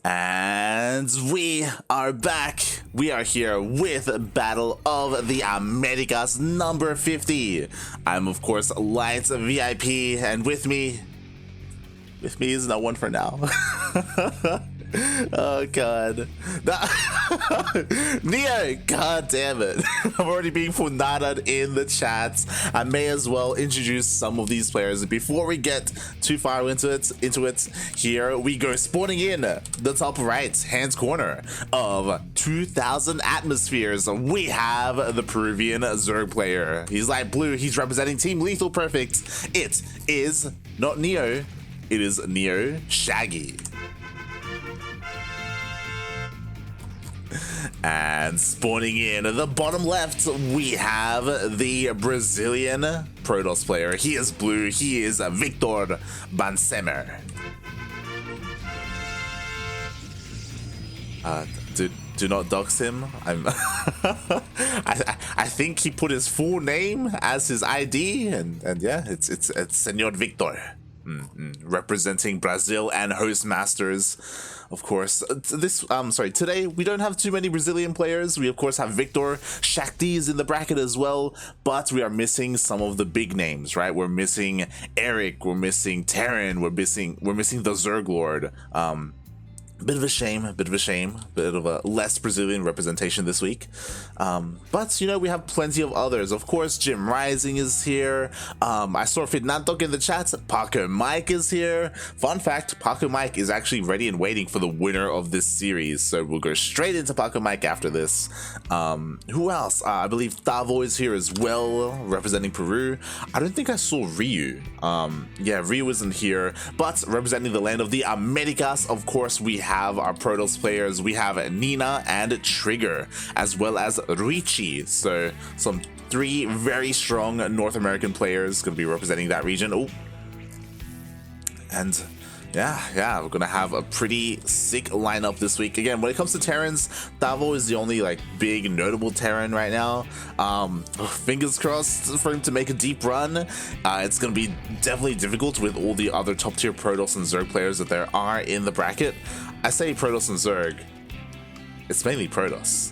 And we are back. We are here with Battle of the Americas number 50. I'm of course Light VIP, and with me is no one for now. Oh god. Neo, god damn it. I'm already being funadaed in the chats. I may as well introduce some of these players before we get too far into it. Here we go, spawning in the top right hand corner of 2000 atmospheres. We have the Peruvian Zerg player. He's light blue. He's representing Team Lethal Perfect. It is not Neo. It is NeosShaggy. And spawning in the bottom left, we have the Brazilian Protoss player. He is blue. He is VicBansemer. Do not dox him. I think he put his full name as his ID, and yeah, it's Senor Victor. Representing Brazil and host masters, of course. Today we don't have too many Brazilian players. We of course have Victor. Shakti is in the bracket as well, but we are missing some of the big names, right? We're missing Eric, we're missing Terran, we're missing the Zerg Lord. Bit of a shame, bit of a less Brazilian representation this week. But, you know, we have plenty of others. Of course, Jim Rising is here. I saw Fernando in the chat. Paco Mike is here. Fun fact, Paco Mike is actually ready and waiting for the winner of this series. So we'll go straight into Paco Mike after this. Who else? I believe Tavo is here as well, representing Peru. I don't think I saw Ryu. Yeah, Ryu isn't here. But representing the land of the Americas, of course, we have our Protoss players. We have Nina and Trigger, as well as Richie. So some three very strong North American players going to be representing that region. Oh, and yeah, we're gonna have a pretty sick lineup this week. Again, when it comes to Terrans, Tavo is the only like big notable Terran right now. Fingers crossed for him to make a deep run. It's gonna be definitely difficult with all the other top tier Protoss and Zerg players that there are in the bracket. I say Protoss and Zerg, it's mainly Protoss.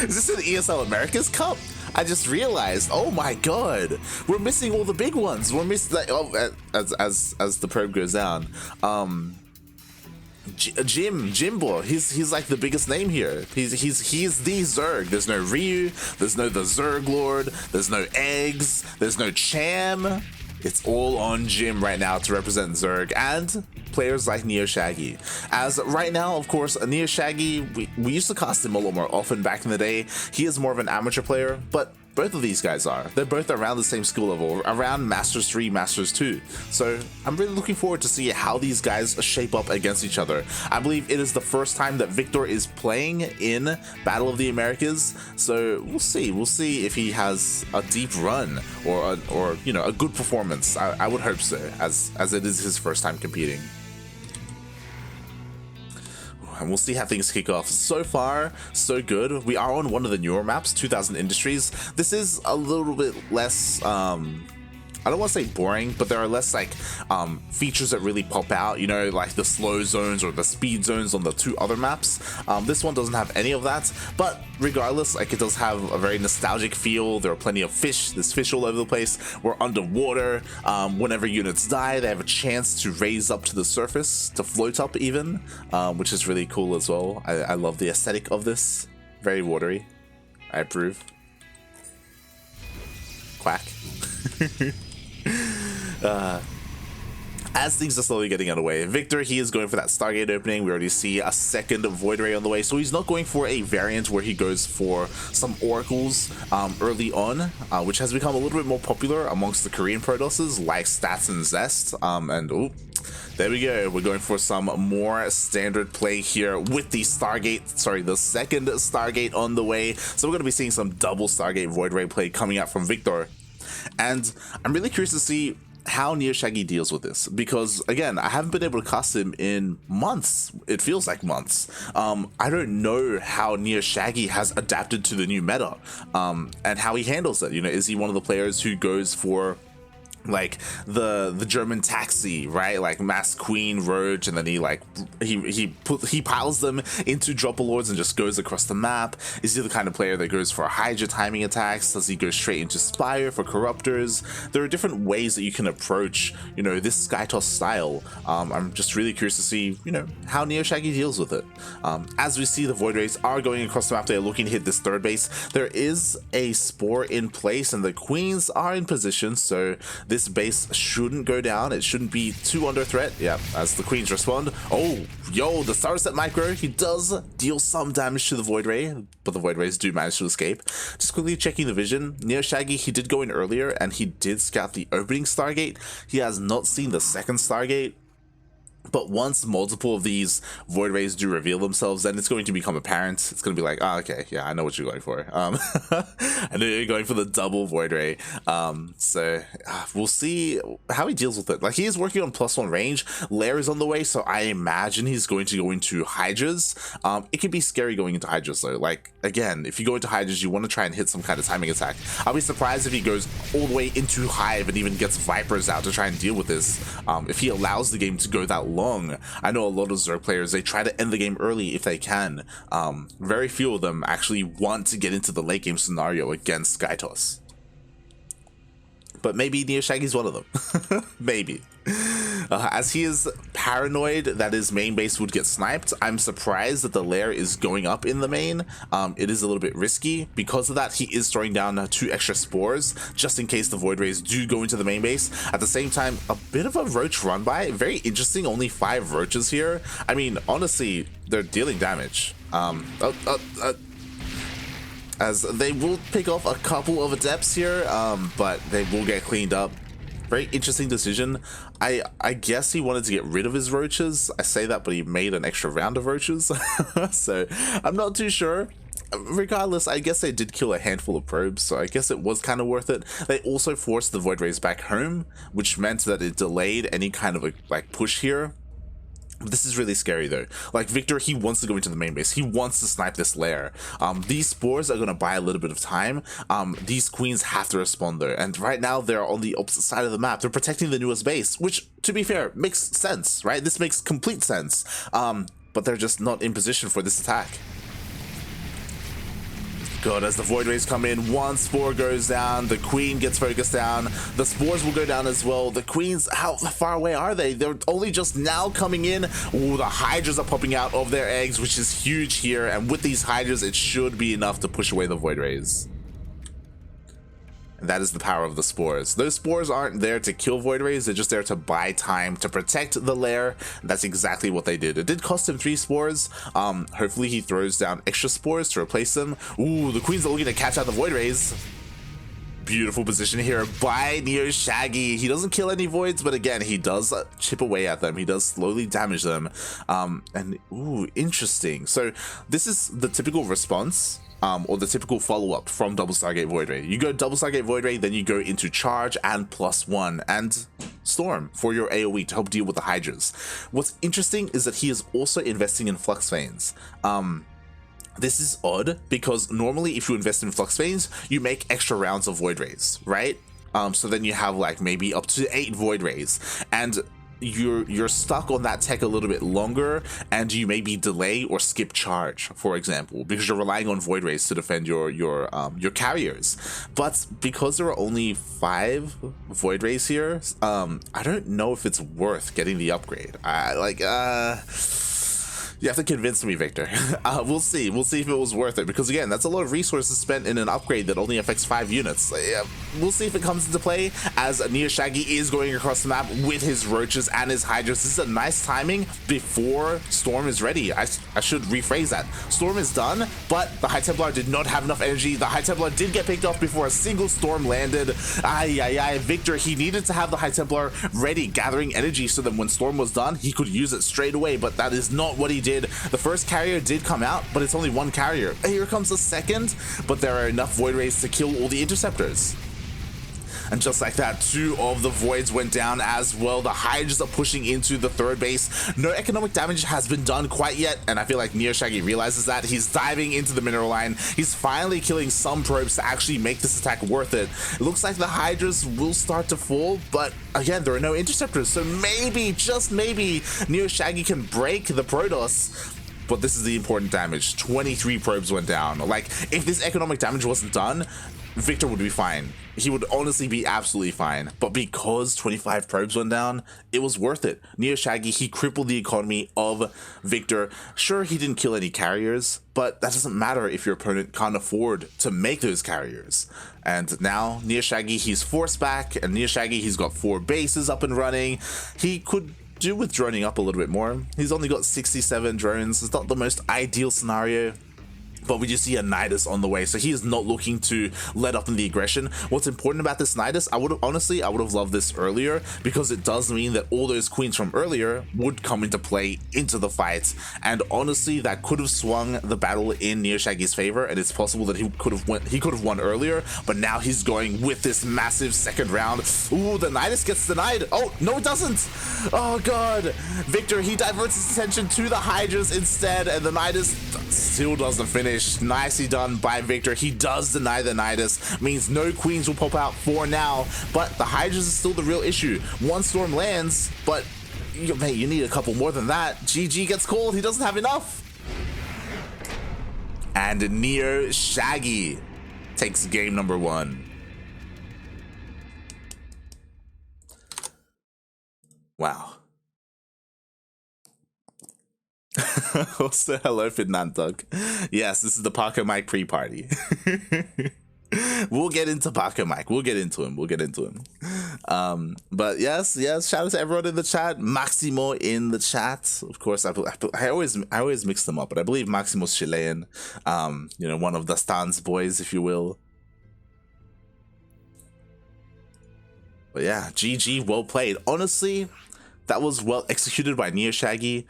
Is this an ESL Americas Cup? I just realized, oh my god, we're missing all the big ones. We're missing like, as the probe goes down. Jimbo, he's like the biggest name here. He's the Zerg. There's no Ryu, there's no the Zerg Lord, there's no Eggs, there's no Cham. It's all on Jim right now to represent Zerg and players like NeosShaggy. As right now, of course, NeosShaggy, we used to cast him a lot more often back in the day. He is more of an amateur player, but both of these guys are. They're both around the same skill level, around Masters 3, Masters 2. So I'm really looking forward to see how these guys shape up against each other. I believe it is the first time that Victor is playing in Battle of the Americas. So we'll see if he has a deep run or you know, a good performance. I would hope so, as it is his first time competing. And we'll see how things kick off. So far, so good. We are on one of the newer maps, 2000 Industries. This is a little bit less, I don't want to say boring, but there are less like features that really pop out, you know, like the slow zones or the speed zones on the two other maps. This one doesn't have any of that, but regardless, like, it does have a very nostalgic feel. There are plenty of fish. There's fish all over the place. We're underwater. Whenever units die, they have a chance to raise up to the surface, to float up even, which is really cool as well. I love the aesthetic of this. Very watery. I approve. Quack. As things are slowly getting underway, Victor, he is going for that Stargate opening. We already see a second Void Ray on the way, so he's not going for a variant where he goes for some Oracles early on, which has become a little bit more popular amongst the Korean Protosses like Stats and Zest. There we go. We're going for some more standard play here with the the second Stargate on the way. So we're going to be seeing some double Stargate Void Ray play coming out from Victor. And I'm really curious to see how NeosShaggy deals with this, because again, I haven't been able to cast him in months. It feels like months. I don't know how NeosShaggy has adapted to the new meta, and how he handles it. You know, is he one of the players who goes for like the German taxi, right? Like Mass Queen, Roach, and then he piles them into Dropper Lords and just goes across the map. Is he the kind of player that goes for Hydra timing attacks? Does he go straight into Spire for Corruptors? There are different ways that you can approach, you know, this Skytoss style. I'm just really curious to see, you know, how NeosShaggy deals with it. As we see, the Void Rays are going across the map. They're looking to hit this third base. There is a Spore in place and the Queens are in position, so this base shouldn't go down. It shouldn't be too under threat. Yeah, as the Queens respond. Oh, yo, the Star Set Micro, he does deal some damage to the Void Ray, but the Void Rays do manage to escape. Just quickly checking the vision. NeosShaggy, he did go in earlier and he did scout the opening Stargate. He has not seen the second Stargate. But once multiple of these Void Rays do reveal themselves, then it's going to become apparent. It's going to be like, oh, okay, yeah, I know what you're going for. I know you're going for the double Void Ray. So we'll see how he deals with it. Like, he is working on +1 range. Lair is on the way, so I imagine he's going to go into Hydras. It can be scary going into Hydras, though. Like, again, if you go into Hydras, you want to try and hit some kind of timing attack. I'll be surprised if he goes all the way into Hive and even gets Vipers out to try and deal with this. If he allows the game to go that long. I know a lot of Zerg players, they try to end the game early if they can. Very few of them actually want to get into the late game scenario against Skytoss. But maybe NeosShaggy's one of them. Maybe. As he is paranoid that his main base would get sniped, I'm surprised that the lair is going up in the main. It is a little bit risky. Because of that, he is throwing down 2 extra spores just in case the Void Rays do go into the main base. At the same time, a bit of a roach run by. Very interesting, only 5 roaches here. I mean, honestly, they're dealing damage. As they will pick off a couple of adepts here, but they will get cleaned up. Very interesting decision. I guess he wanted to get rid of his roaches. I say that, but he made an extra round of roaches. So I'm not too sure. Regardless, I guess they did kill a handful of probes, so I guess it was kind of worth it. They also forced the Void Rays back home, which meant that it delayed any kind of a push here. This is really scary though. Like, Victor, he wants to go into the main base. He wants to snipe this lair. These spores are going to buy a little bit of time. These queens have to respond though. And right now they're on the opposite side of the map. They're protecting the newest base, which, to be fair, makes sense, right? This makes complete sense. But they're just not in position for this attack. Good, as the Void Rays come in, 1 spore goes down, the Queen gets focused down, the spores will go down as well. The Queens, how far away are they? They're only just now coming in. Ooh, the Hydras are popping out of their eggs, which is huge here, and with these Hydras, it should be enough to push away the Void Rays. And that is the power of the spores. Those spores aren't there to kill Void Rays, they're just there to buy time, to protect the lair. That's exactly what they did. It did cost him 3 spores. Hopefully he throws down extra spores to replace them. Ooh, the Queens are looking to catch out the Void Rays. Beautiful position here by NeosShaggy. He doesn't kill any Voids, but again, he does chip away at them. He does slowly damage them. And ooh, interesting. So this is the typical response. Or the typical follow-up from Double Stargate Void Ray. You go Double Stargate Void Ray, then you go into Charge and +1 and Storm for your AoE to help deal with the Hydras. What's interesting is that he is also investing in Flux Veins. This is odd because normally if you invest in Flux Veins, you make extra rounds of Void Rays, right? So then you have like maybe up to 8 Void Rays, and you're stuck on that tech a little bit longer, and you maybe delay or skip charge, for example, because you're relying on Void Rays to defend your carriers. But because there are only 5 Void Rays here, I don't know if it's worth getting the upgrade. You have to convince me, Victor. We'll see. We'll see if it was worth it, because again, that's a lot of resources spent in an upgrade that only affects 5 units. We'll see if it comes into play, as NeosShaggy is going across the map with his roaches and his Hydras. This is a nice timing before Storm is ready. I should rephrase that. Storm is done, but the High Templar did not have enough energy. The High Templar did get picked off before a single Storm landed. Victor, he needed to have the High Templar ready, gathering energy, so that when Storm was done, he could use it straight away, but that is not what he did. The first carrier did come out, but it's only 1 carrier. Here comes the second, but there are enough Void Rays to kill all the interceptors. And just like that, 2 of the Voids went down as well. The Hydras are pushing into the 3rd base. No economic damage has been done quite yet, and I feel like NeosShaggy realizes that. He's diving into the mineral line. He's finally killing some probes to actually make this attack worth it. It looks like the Hydras will start to fall, but again, there are no interceptors, so maybe, just maybe, NeosShaggy can break the Protoss. But this is the important damage. 23 probes went down. Like, if this economic damage wasn't done, Victor would be fine. He would honestly be absolutely fine. But because 25 probes went down, it was worth it. NeosShaggy, he crippled the economy of Victor. Sure, he didn't kill any carriers, but that doesn't matter if your opponent can't afford to make those carriers. And now, NeosShaggy, he's forced back, and NeosShaggy, he's got 4 bases up and running. He could do with droning up a little bit more. He's only got 67 drones. It's not the most ideal scenario, but we just see a Nidus on the way, so he is not looking to let up in the aggression. What's important about this Nidus, I would have loved this earlier, because it does mean that all those queens from earlier would come into play into the fight, and honestly that could have swung the battle in NeosShaggy's favor, and it's possible that he could have won earlier, but now he's going with this massive 2nd round. Ooh, the Nidus gets denied. Oh no, it doesn't. Oh god, Victor, he diverts his attention to the Hydras instead, and the Nidus still doesn't finish. Nicely done by Victor. He does deny the Nidus, means no queens will pop out for now, but the Hydras is still the real issue. 1 storm lands, but mate, you need a couple more than that. GG gets called. He doesn't have enough. And NeosShaggy takes game number 1. Wow. Also, hello, Fernandug. Yes, this is the Parker Mike pre-party. We'll get into Parker Mike. We'll get into him. But yes, shout out to everyone in the chat. Maximo in the chat. Of course, I always mix them up, but I believe Maximo's Chilean. You know, one of the Stan's boys, if you will. But yeah, GG, well played. Honestly, that was well executed by NeosShaggy.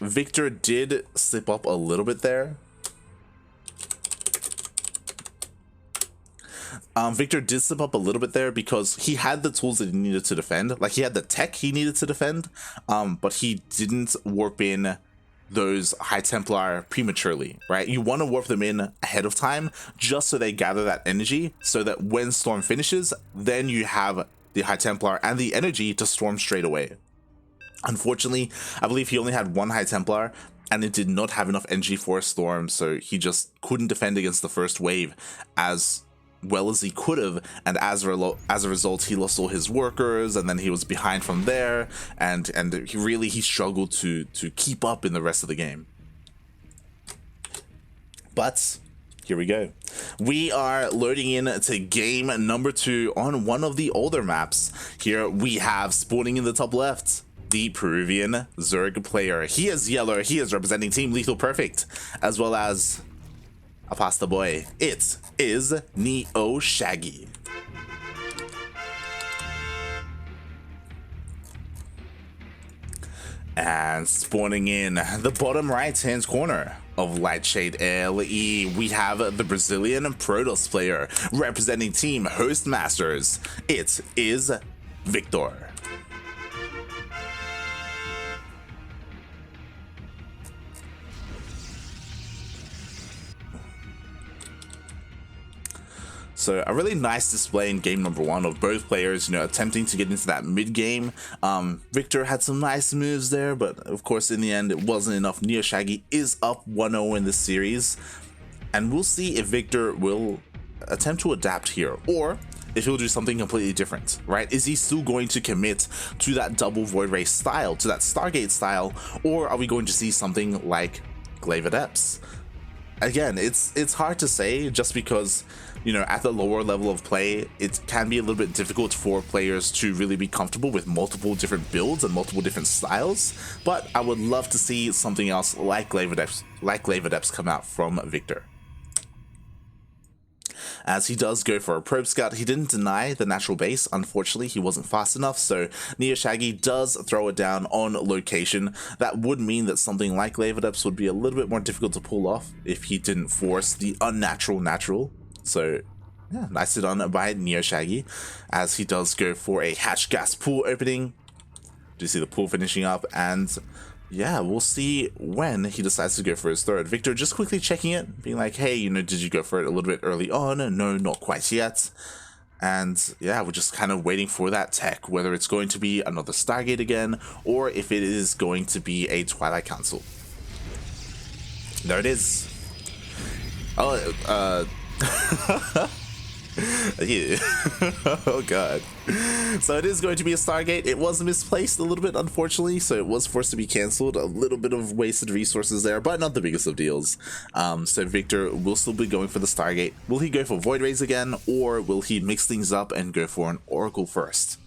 Victor did slip up a little bit there. Victor did slip up a little bit there because he had the tools that he needed to defend. Like, he had the tech he needed to defend, but he didn't warp in those High Templar prematurely, right? You want to warp them in ahead of time just so they gather that energy, so that when Storm finishes, then you have the High Templar and the energy to storm straight away. Unfortunately, I believe he only had 1 High Templar, and it did not have enough energy for a storm, so he just couldn't defend against the first wave as well as he could have, and as a result, he lost all his workers, and then he was behind from there, and he struggled to keep up in the rest of the game. But here we go. We are loading in to game number 2 on one of the older maps. Here we have, spawning in the top left, the Peruvian Zerg player. He is yellow. He is representing Team Lethal Perfect, as well as a pasta boy. It is NeosShaggy. And spawning in the bottom right hand corner of Lightshade LE, we have the Brazilian Protoss player representing Team Hostmasters. It is Victor. So a really nice display in game number 1 of both players, you know, attempting to get into that mid game. Victor had some nice moves there, but of course in the end it wasn't enough. NeosShaggy is up 1-0 in this series, and we'll see if Victor will attempt to adapt here, or if he'll do something completely different, right? Is he still going to commit to that double Void Ray style, to that Stargate style, or are we going to see something like Glaive Adepts? Again, it's hard to say, just because, you know, at the lower level of play, it can be a little bit difficult for players to really be comfortable with multiple different builds and multiple different styles. But I would love to see something else like Glaive Adepts come out from Victor. As he does go for a probe scout, he didn't deny the natural base. Unfortunately, he wasn't fast enough, so NeosShaggy does throw it down on location. That would mean that something like Glaive Adepts would be a little bit more difficult to pull off if he didn't force the unnatural natural. So Yeah, nicely done by NeosShaggy, as he does go for a hatch gas pool opening. Do you see the pool finishing up? And yeah, we'll see when he decides to go for his third. Victor just quickly checking it, being like, hey, you know, did you go for it a little bit early on? No, not quite yet. And yeah, we're just kind of waiting for that tech, whether it's going to be another Stargate again, or if it is going to be a Twilight Council. There it is. Oh, yeah. Oh god. So it is going to be a Stargate. It was misplaced a little bit, unfortunately, so it was forced to be cancelled. A little bit of wasted resources there, but not the biggest of deals. So Victor will still be going for the Stargate. Will he go for Void Rays again, or will he mix things up and go for an Oracle first?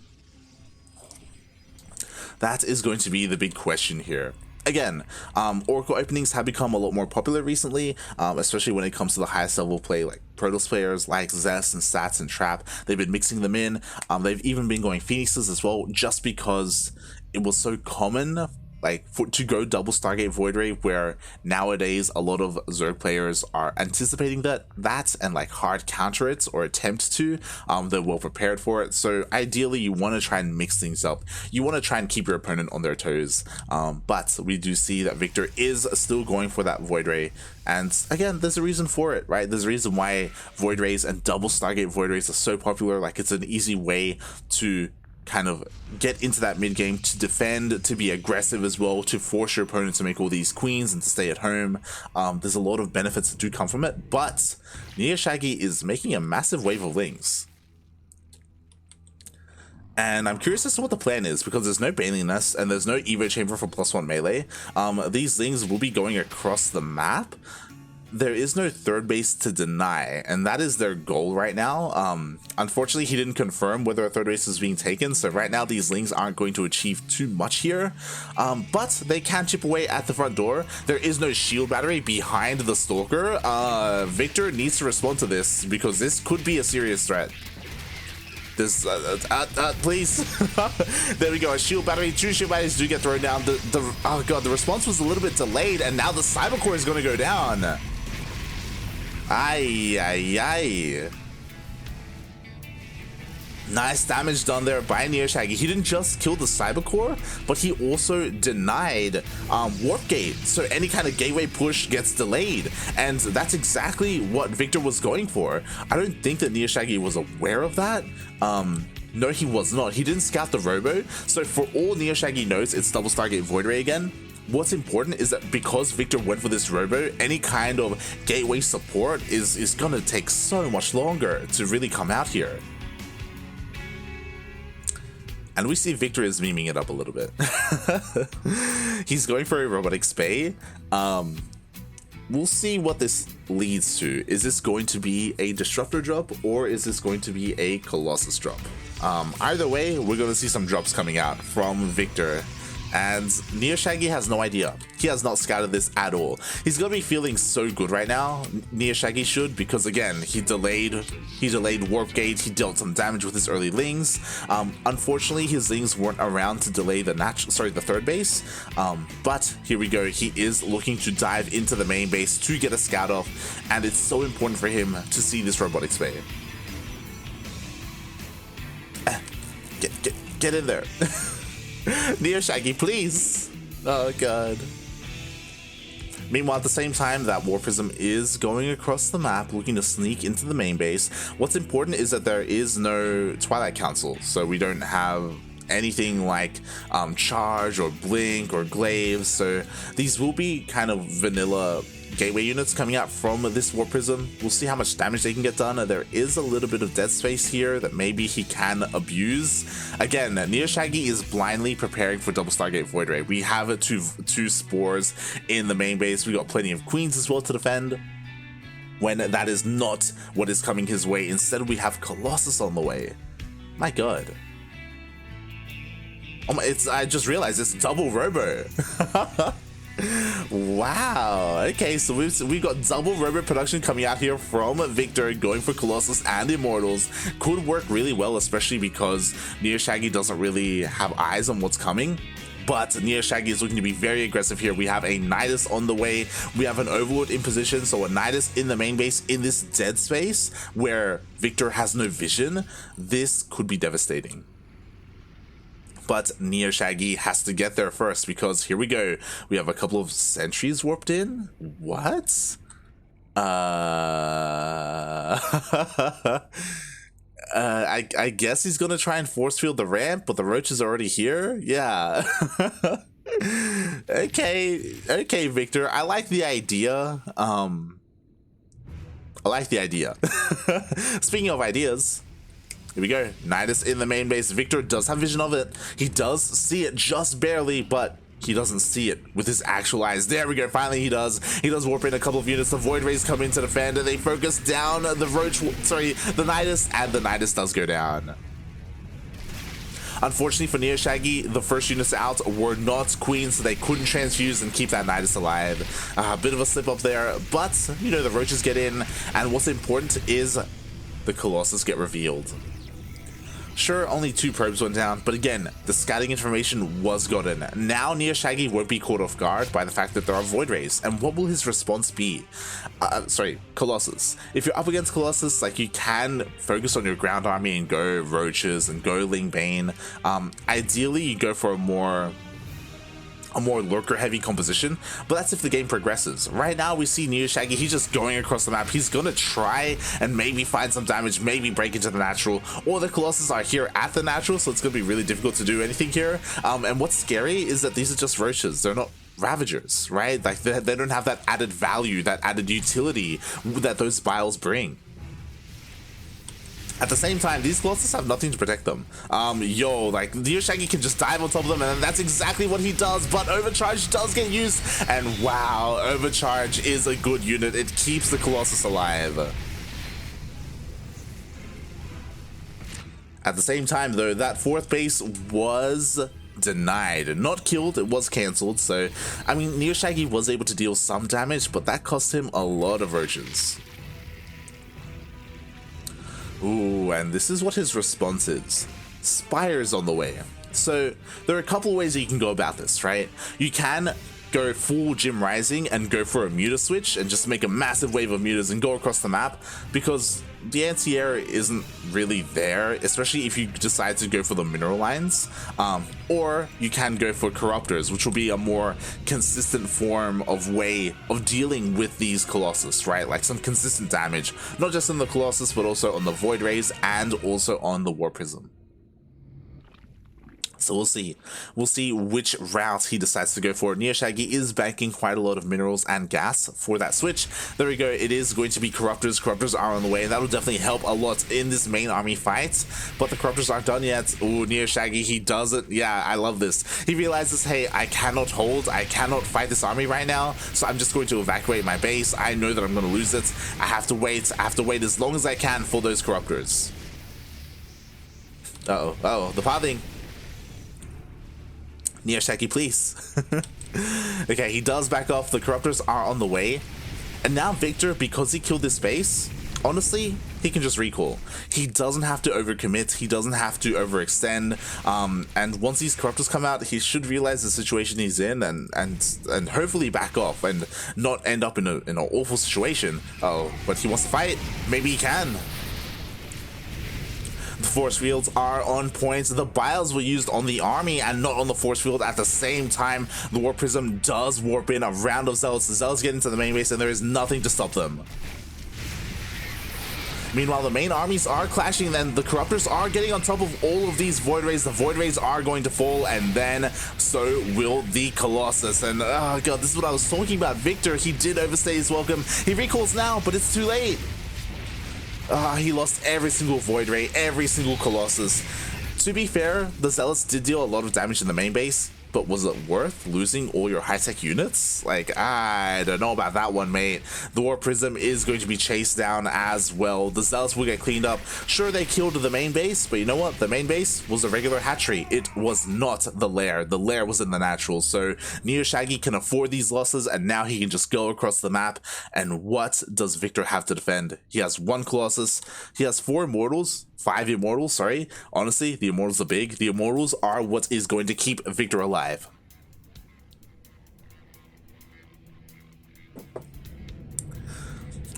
That is going to be the big question here. Again, Oracle openings have become a lot more popular recently, especially when it comes to the highest level play, like Protoss players like Zest and Stats and Trap. They've been mixing them in. They've even been going Phoenixes as well, just because it was so common, like to go double Stargate Void Ray, where nowadays a lot of Zerg players are anticipating that and like hard counter it or attempt to. They're well prepared for it. So ideally you want to try and mix things up. You want to try and keep your opponent on their toes. But we do see that Victor is still going for that Void Ray. And again, there's a reason for it, right? There's a reason why Void Rays and double Stargate Void Rays are so popular. Like, it's an easy way to kind of get into that mid game, to defend, to be aggressive as well, to force your opponent to make all these queens and to stay at home. There's a lot of benefits that do come from it, but NeosShaggy is making a massive wave of lings. And I'm curious as to what the plan is, because there's no Baneling Nest and there's no Evo Chamber for +1 melee. These lings will be going across the map. There is no third base to deny, and that is their goal right now. Unfortunately, he didn't confirm whether a third base is being taken, so right now these lings aren't going to achieve too much here. But they can chip away at the front door. There is no shield battery behind the Stalker. Victor needs to respond to this, because this could be a serious threat. This, please. There we go. A shield battery. 2 shield batteries do get thrown down. Oh god, the response was a little bit delayed, and now the Cyber Core is going to go down. Ay. Nice damage done there by NeosShaggy. He didn't just kill the Cyber Core, but he also denied Warp Gate. So any kind of gateway push gets delayed. And that's exactly what Victor was going for. I don't think that NeosShaggy was aware of that. No, he was not. He didn't scout the robo. So for all NeosShaggy knows, it's double Stargate Void Ray again. What's important is that because Victor went for this robo, any kind of gateway support is gonna take so much longer to really come out here. And we see Victor is memeing it up a little bit. He's going for a robotic spay. We'll see what this leads to. Is this going to be a Disruptor drop, or is this going to be a Colossus drop? Either way, we're going to see some drops coming out from Victor. And NeosShaggy has no idea. He has not scouted this at all. He's gonna be feeling so good right now. NeosShaggy should, because again, he delayed Warp Gate. He dealt some damage with his early lings. Unfortunately, his lings weren't around to delay the third base. But here we go. He is looking to dive into the main base to get a scout off, and it's so important for him to see this robotic spay. Get in there. NeosShaggy, please. Oh god. Meanwhile, at the same time, that War Prism is going across the map, looking to sneak into the main base. What's important is that there is no Twilight Council, so we don't have anything like Charge or Blink or Glaive, so these will be kind of vanilla gateway units coming out from this War Prism. We'll see how much damage they can get done. There is a little bit of dead space here that maybe he can abuse. Again, NeosShaggy is blindly preparing for double Stargate Void Ray. We have two spores in the main base. We got plenty of queens as well to defend, when that is not what is coming his way. Instead, we have Colossus on the way. My god. Oh my, I just realized it's double robo. Wow. Okay, so we've got double robo production coming out here from Victor, going for Colossus and Immortals. Could work really well, especially because NeosShaggy doesn't really have eyes on what's coming. but NeosShaggy is looking to be very aggressive here. We have a Nidus on the way. We have an Overlord in position, so a Nidus in the main base in this dead space where Victor has no vision. This could be devastating. But NeosShaggy has to get there first, because here we go. We have a couple of sentries warped in. What? I guess he's gonna try and force field the ramp, but the roach is already here. Yeah. Okay, Victor. I like the idea. Speaking of ideas, here we go. Nidus in the main base. Victor does have vision of it. He does see it just barely, but he doesn't see it with his actual eyes. There we go. Finally, he does. He does warp in a couple of units. The Void Rays come in to defend, and they focus down the the Nidus, and the Nidus does go down. Unfortunately for NeosShaggy, the first units out were not queens, so they couldn't transfuse and keep that Nidus alive. A bit of a slip up there, but, you know, the roaches get in, and what's important is the Colossus get revealed. Sure, only 2 probes went down, but again, the scouting information was gotten. Now NeosShaggy won't be caught off guard by the fact that there are Void Rays, and what will his response be? Colossus. If you're up against Colossus, like, you can focus on your ground army and go Roaches and go Ling Bane. Ideally, you go for a more lurker heavy composition, but that's if the game progresses. Right now we see NeosShaggy, he's just going across the map. He's gonna try and maybe find some damage, maybe break into the natural, or the Colossus are here at the natural, so it's gonna be really difficult to do anything here. And what's scary is that these are just Roaches. They're not Ravagers, right? Like, they don't have that added value, that added utility that those Biles bring. At the same time, these Colossus have nothing to protect them. Like, NeosShaggy can just dive on top of them, and that's exactly what he does, but Overcharge does get used, and wow, Overcharge is a good unit. It keeps the Colossus alive. At the same time, though, that 4th base was denied. Not killed, it was cancelled, so, I mean, NeosShaggy was able to deal some damage, but that cost him a lot of Roaches. Ooh, and this is what his response is. Spire's on the way. So there are a couple of ways that you can go about this, right? You can go full Gym Rising and go for a muta switch and just make a massive wave of mutas and go across the map, because the anti-air isn't really there, especially if you decide to go for the mineral lines. Or you can go for Corruptors, which will be a more consistent form of way of dealing with these Colossus, right? Like some consistent damage, not just on the Colossus, but also on the Void Rays and also on the War Prism. So we'll see. We'll see which route he decides to go for. NeosShaggy is banking quite a lot of minerals and gas for that switch. There we go. It is going to be Corruptors. Corruptors are on the way. That'll definitely help a lot in this main army fight. But the Corruptors aren't done yet. Ooh, NeosShaggy, he does it. Yeah, I love this. He realizes, hey, I cannot hold. I cannot fight this army right now. So I'm just going to evacuate my base. I know that I'm going to lose it. I have to wait. I have to wait as long as I can for those Corruptors. Uh-oh, the pathing. NeosShaggy, please. Okay, he does back off. The Corruptors are on the way. And now Victor, because he killed this base, honestly, he can just recall. He doesn't have to overcommit. He doesn't have to overextend. And once these Corruptors come out, he should realize the situation he's in and hopefully back off and not end up in an awful situation. Oh, but he wants to fight. Maybe he can. The force fields are on point. The Biles were used on the army and not on the force field at the same time. The War Prism does warp in a round of Zealots. The Zealots get into the main base and there is nothing to stop them. Meanwhile, the main armies are clashing, then the Corruptors are getting on top of all of these Void Rays. The Void Rays are going to fall, and then so will the Colossus. And oh god, this is what I was talking about. Victor, he did overstay his welcome. He recalls now, but it's too late. He lost every single Void Ray, every single Colossus. To be fair, the Zealots did deal a lot of damage in the main base, but was it worth losing all your high-tech units? Like, I don't know about that one, mate. The War Prism is going to be chased down as well. The Zealots will get cleaned up. Sure, they killed the main base, but you know what? The main base was a regular hatchery. It was not the lair. The lair was in the natural. So NeosShaggy can afford these losses, and now he can just go across the map. And what does Victor have to defend? He has 1 Colossus. He has 4 Immortals. 5 Immortals, sorry. Honestly, the Immortals are big. The Immortals are what is going to keep Victor alive.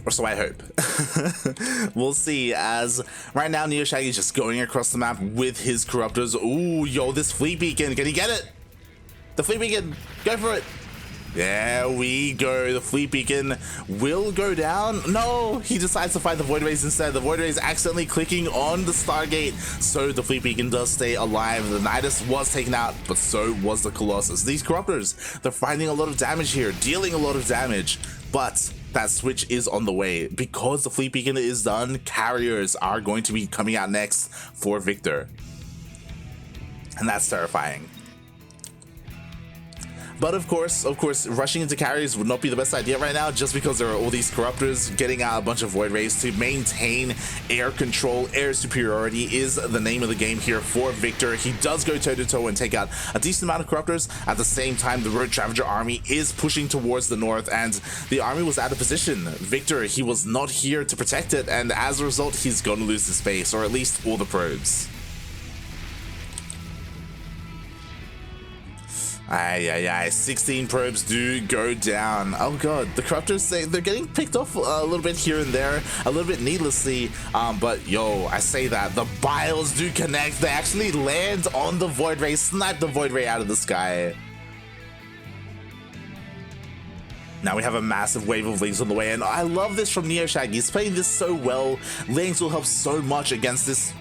Or so I hope. We'll see, as right now NeosShaggy is just going across the map with his corruptors. Ooh, yo, this fleet beacon, can he get it? The fleet beacon, go for it. There we go. The fleet beacon will go down. No, he decides to fight the void rays instead. The void rays accidentally clicking on the Stargate, so the fleet beacon does stay alive. The Nidus was taken out, but so was the Colossus. These corruptors, they're finding a lot of damage here, dealing a lot of damage, but that switch is on the way. Because the fleet beacon is done, carriers are going to be coming out next for Victor, and that's terrifying. But of course, rushing into carriers would not be the best idea right now, just because there are all these corruptors getting out a bunch of void rays to maintain air control. Air superiority is the name of the game here for Victor. He does go toe-to-toe and take out a decent amount of corruptors. At the same time, the Road Ravager army is pushing towards the north, and the army was out of position. Victor, he was not here to protect it, and as a result, he's going to lose his base, or at least all the probes. 16 probes do go down. Oh god, the corruptors, they're getting picked off a little bit here and there, a little bit needlessly, but yo, I say that the biles do connect. They actually land on the void ray, snipe the void ray out of the sky. Now we have a massive wave of Lings on the way, and I love this from NeosShaggy. He's playing this so well. Lings will help so much against this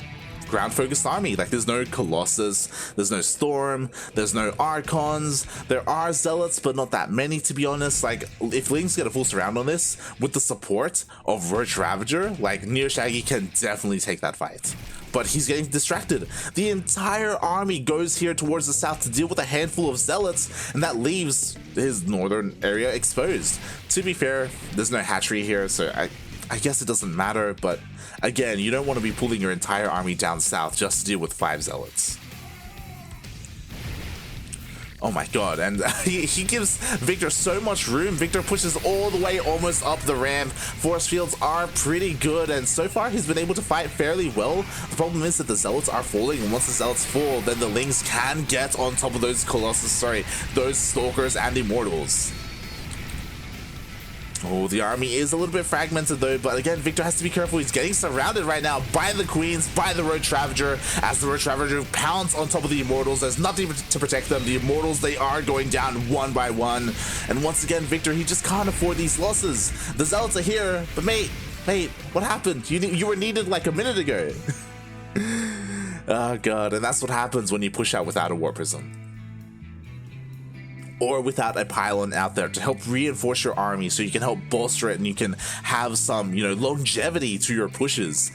ground focused army. Like, there's no Colossus, there's no Storm, there's no Archons. There are Zealots, but not that many, to be honest. Like, if Lings get a full surround on this with the support of Road Ravager, like, NeosShaggy can definitely take that fight. But he's getting distracted. The entire army goes here towards the south to deal with a handful of Zealots, and that leaves his northern area exposed. To be fair, there's no hatchery here, so I guess it doesn't matter, but again, you don't want to be pulling your entire army down south just to deal with 5 Zealots. Oh my god, and he gives Victor so much room. Victor pushes all the way almost up the ramp. Force fields are pretty good, and so far he's been able to fight fairly well. The problem is that the Zealots are falling, and once the Zealots fall, then the Lings can get on top of those those Stalkers and Immortals. Oh, the army is a little bit fragmented though, but again, Victor has to be careful. He's getting surrounded right now by the Queens, by the Road Ravager, as the Road Ravager pounds on top of the Immortals. There's nothing to protect them. The Immortals, they are going down one by one. And once again, Victor, he just can't afford these losses. The Zealots are here, but mate, what happened? You were needed like a minute ago. Oh god, and that's what happens when you push out without a War Prism, or without a pylon out there to help reinforce your army, so you can help bolster it and you can have some, longevity to your pushes.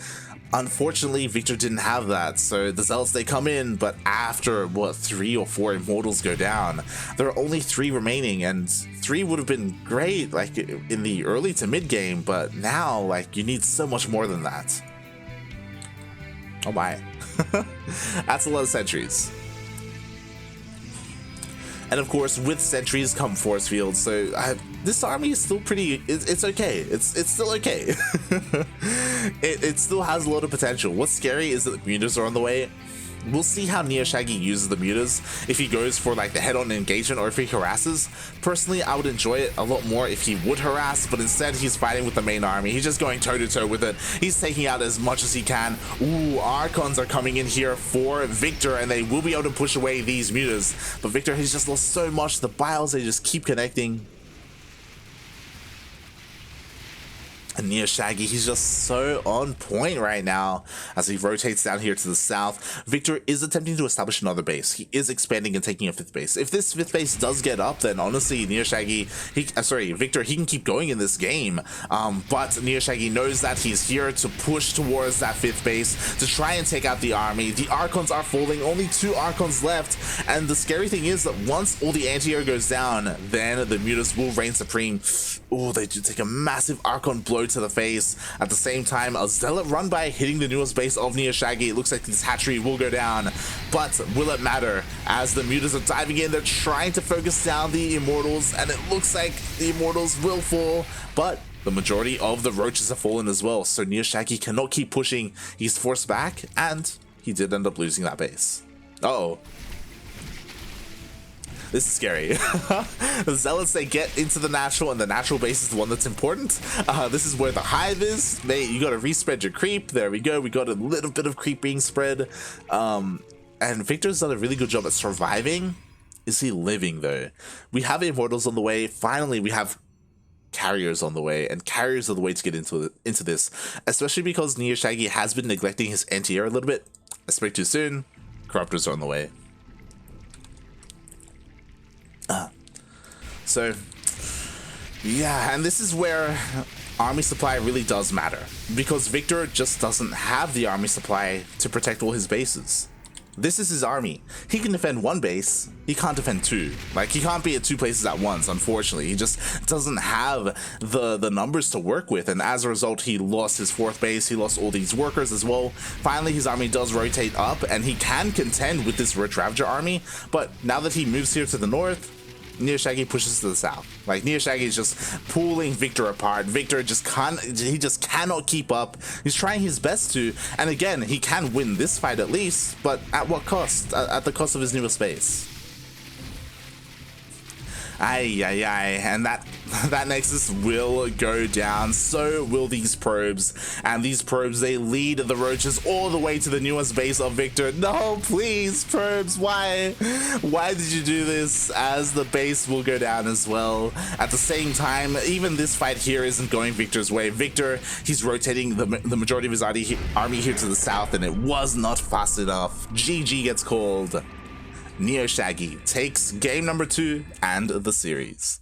Unfortunately, Victor didn't have that, so the Zealots, they come in, but after, 3 or 4 Immortals go down, there are only 3 remaining, and 3 would have been great, like, in the early to mid game, but now, like, you need so much more than that. Oh my. That's a lot of sentries. And of course, with sentries come force fields, so this army is still pretty, it's okay. It's still okay. it still has a lot of potential. What's scary is that the mutas are on the way. We'll see how NeosShaggy uses the mutas, if he goes for like the head-on engagement or if he harasses. Personally, I would enjoy it a lot more if he would harass, but instead he's fighting with the main army. He's just going toe-to-toe with it. He's taking out as much as he can. Ooh, Archons are coming in here for Victor, and they will be able to push away these mutas. But Victor, he's just lost so much. The biles, they just keep connecting. And NeosShaggy, he's just so on point right now as he rotates down here to the south. Victor is attempting to establish another base. He is expanding and taking a 5th base. If this 5th base does get up, then honestly, Victor, he can keep going in this game. But NeosShaggy knows that he's here to push towards that 5th base to try and take out the army. The Archons are falling, only 2 Archons left. And the scary thing is that once all the anti-air goes down, then the mutas will reign supreme. Oh, they do take a massive Archon blow to the face. At the same time, a Zealot run by hitting the newest base of NeosShaggy. It looks like this hatchery will go down, but will it matter? As the mutas are diving in, they're trying to focus down the Immortals, and it looks like the Immortals will fall, but the majority of the roaches have fallen as well, so NeosShaggy cannot keep pushing. He's forced back, and he did end up losing that base. Uh-oh. This is scary. The Zealots, they get into the natural, and the natural base is the one that's important. This is where the hive is. You gotta respread your creep. There we go. We got a little bit of creep being spread. And Victor's done a really good job at surviving. Is he living though? We have Immortals on the way. Finally, we have carriers on the way, and carriers are the way to get into this, especially because NeosShaggy has been neglecting his anti-air a little bit. I spoke too soon. Corruptors are on the way. So yeah, and this is where army supply really does matter, because Victor just doesn't have the army supply to protect all his bases. This is his army. He can defend one base, he can't defend two. Like, he can't be at two places at once, unfortunately. He just doesn't have the numbers to work with, and as a result, he lost his fourth base, he lost all these workers as well. Finally, his army does rotate up, and he can contend with this Rich Ravager army, but now that he moves here to the north, NeosShaggy pushes to the south. Like, NeosShaggy is just pulling Victor apart. Victor just cannot keep up. He's trying his best to, and again, he can win this fight at least, but at what cost? At the cost of his newest base. And that Nexus will go down. So will these probes, and these probes, they lead the roaches all the way to the newest base of Victor. No, please, probes, why did you do this? As the base will go down as well. At the same time, even this fight here isn't going Victor's way. Victor, he's rotating the majority of his army here to the south, and it was not fast enough. GG gets called. NeosShaggy takes game number 2 and the series.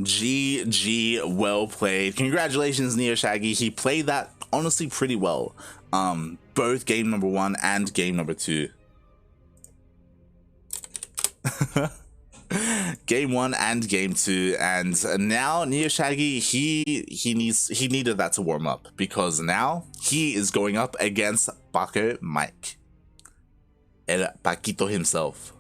GG, well played. Congratulations, NeosShaggy. He played that honestly pretty well. Both game number 1 and game number 2. Game 1 and game 2, and now NeosShaggy, he needed that to warm up, because now he is going up against Paco Mike, El Paquito himself.